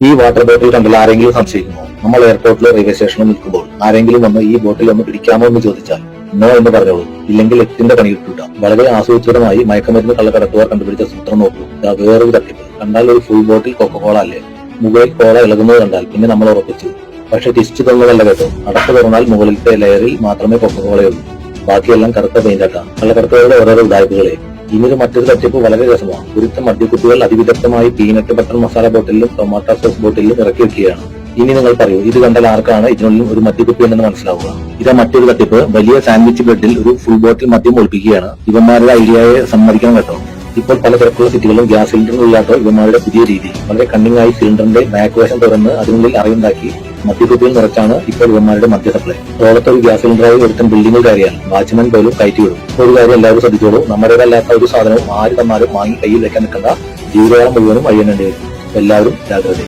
ഈ water bottle കണ്ടാൽ ആരെങ്കിലും സംശയിക്കുമോ? നമ്മൾ എയർപോർട്ടിലോ റെയിൽവേ സ്റ്റേഷനിൽ നിൽക്കുമ്പോൾ ആരെങ്കിലും വന്ന് ഈ ബോട്ടിൽ ഒന്ന് പിടിക്കാമോ എന്ന് ചോദിച്ചാൽ നോ എന്ന് പറഞ്ഞോളൂ. ഇല്ലെങ്കിൽ എത്തിന്റെ പണി കിട്ടൂട്ട. വളരെ ആസൂത്രിതമായി മയക്കമരുന്ന് കള്ളക്കടത്തുകാർ കണ്ടുപിടിച്ച സൂത്രം നോക്കൂ. ഇതാ വേറൊരു തട്ടിപ്പ്. കണ്ടാൽ ഒരു ഫുൾ ബോട്ടിൽ കൊക്കക്കോള അല്ലേ? മുകളിൽ കോള ഇളകുന്നത് കണ്ടാൽ പിന്നെ നമ്മൾ ഉറപ്പിച്ചു. പക്ഷെ ടിസ്റ്റ് തന്നതല്ല കേട്ടോ. അടപ്പ് തുറന്നാൽ മുകളിലത്തെ ലെയറിൽ മാത്രമേ കൊക്കക്കോളയുള്ളൂ. ബാക്കിയെല്ലാം കറുത്ത പെയിന്റാട്ടാണ്. കള്ളക്കടത്തുകാരുടെ ഓരോരോ ഉദായ്പകളെ. ഇനിയൊരു മറ്റൊരു തട്ടിപ്പ് വളരെ രസമാണ്. ഒരുത്ത മദ്യക്കുട്ടികൾ അതിവിദഗ്ധമായി പീനട്ട് ബട്ടർ മസാല ബോട്ടിലും ടൊമാറ്റോ സോസ് ബോട്ടിലും ഇറക്കി വെക്കുകയാണ്. ഇനി നിങ്ങൾ പറയൂ, ഇത് കണ്ടാൽ ആർക്കാണ് ഇതിനുള്ളിൽ ഒരു മദ്യക്കുപ്പി ഉണ്ടെന്ന് മനസ്സിലാവുക? ഇതാ മറ്റൊരു തട്ടിപ്പ്. വലിയ സാൻഡ്വിച്ച് ബ്രെഡിൽ ഒരു ഫുൾ ബോട്ടിൽ മദ്യം ഒളിപ്പിക്കുകയാണ്. ഇവന്മാരുടെ ഐഡിയയെ സമ്മതിക്കണം കേട്ടോ. ഇപ്പോൾ പല തിരക്കുള്ള സിറ്റികളും ഗ്യാസ് സിലിണ്ടറില്ലാത്ത ഇവന്മാരുടെ പുതിയ രീതി. വളരെ കണ്ണിങ് ആയി സിലിണ്ടറിന്റെ ബാക്ക് വശം തുറന്ന് അതിനുള്ളിൽ അറിയുണ്ടാക്കി മദ്യക്കുപ്പിയിൽ നിറച്ചാണ് ഇപ്പോൾ ഇവന്മാരുടെ മദ്യ സപ്ലൈ. റോളത്തെ ഒരു ഗ്യാസ് സിലിണ്ടറായി ഒരുത്തൻ ബിൽഡിംഗിൽ കയറിയാൽ വാച്ച്മാൻ പോലും കയറ്റി വിടും. ഒരു കാര്യം എല്ലാവരും ശ്രദ്ധിച്ചോളൂ, നമ്മുടേതല്ലാത്ത ഒരു സാധനവും ആര് തന്നാലും വാങ്ങി കയ്യിൽ വെക്കാൻ നിൽക്കേണ്ട. ജീവിതകാലം മുഴുവനും അഴിയേണ്ടി വരും. എല്ലാവരും ജാഗ്രത.